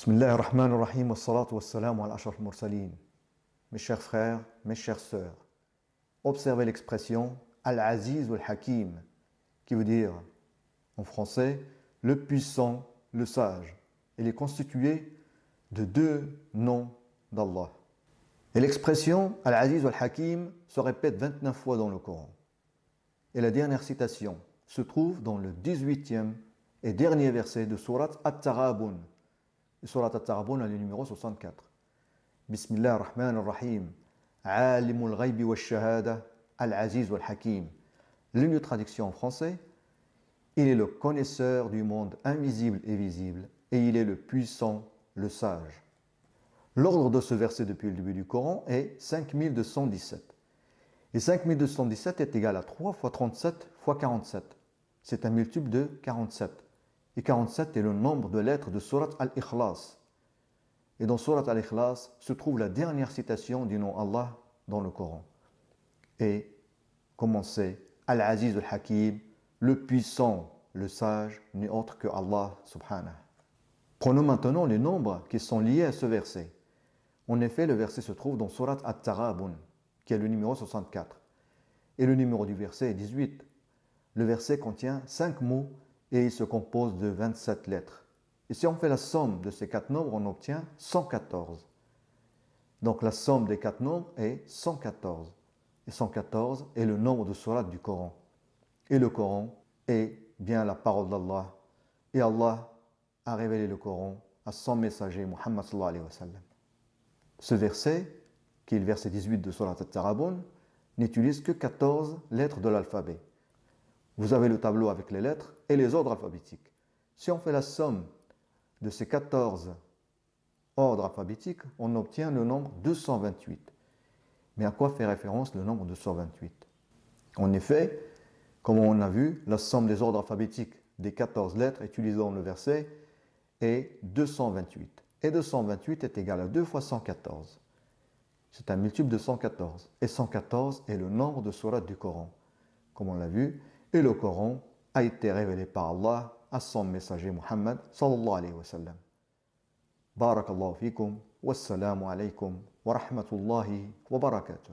Bismillah ar-Rahman ar-Rahim wa salatu wa salam ala ashraf al-mursalin. Mes chers frères, mes chères sœurs, observez l'expression Al-Aziz ou Al-Hakim, qui veut dire en français le puissant, le sage. Elle est constituée de deux noms d'Allah. Et l'expression Al-Aziz ou Al-Hakim se répète 29 fois dans le Coran. Et la dernière citation se trouve dans le 18e et dernier verset de Surat At-Taghabun. Surat At-Taghabun, le numéro 64. Bismillah ar-Rahman ar-Rahim. Alimul ghaybi wa shahada, al-Aziz wal-Hakim. L'une traduction en français, il est le connaisseur du monde invisible et visible, et il est le puissant, le sage. L'ordre de ce verset depuis le début du Coran est 5217. Et 5217 est égal à 3 fois 37 fois 47. C'est un multiple de 47. Et 47 est le nombre de lettres de Surat Al-Ikhlas. Et dans Surat Al-Ikhlas se trouve la dernière citation du nom Allah dans le Coran. Et commencez Al-Aziz Al-Hakim, le puissant, le sage, n'est autre que Allah subhanahu. Prenons maintenant les nombres qui sont liés à ce verset. En effet, le verset se trouve dans Surat At-Taghabun, qui est le numéro 64. Et le numéro du verset est 18. Le verset contient 5 mots et il se compose de 27 lettres. Et si on fait la somme de ces 4 nombres, on obtient 114. Donc la somme des 4 nombres est 114. Et 114 est le nombre de sourates du Coran. Et le Coran est bien la parole d'Allah. Et Allah a révélé le Coran à son messager, Muhammad sallallahu alayhi wa sallam. Ce verset, qui est le verset 18 de Surat At-Taghabun, n'utilise que 14 lettres de l'alphabet. Vous avez le tableau avec les lettres et les ordres alphabétiques. Si on fait la somme de ces 14 ordres alphabétiques, on obtient le nombre 228. Mais à quoi fait référence le nombre 228? En effet, comme on a vu, la somme des ordres alphabétiques des 14 lettres utilisées dans le verset est 228. Et 228 est égal à 2 fois 114. C'est un multiple de 114. Et 114 est le nombre de sourates du Coran, comme on l'a vu. Et le Coran a été révélé par Allah à son messager Muhammad sallallahu alayhi wa sallam. Barakallahu fikum, wassalamu alaykum wa rahmatullahi wa barakatuh.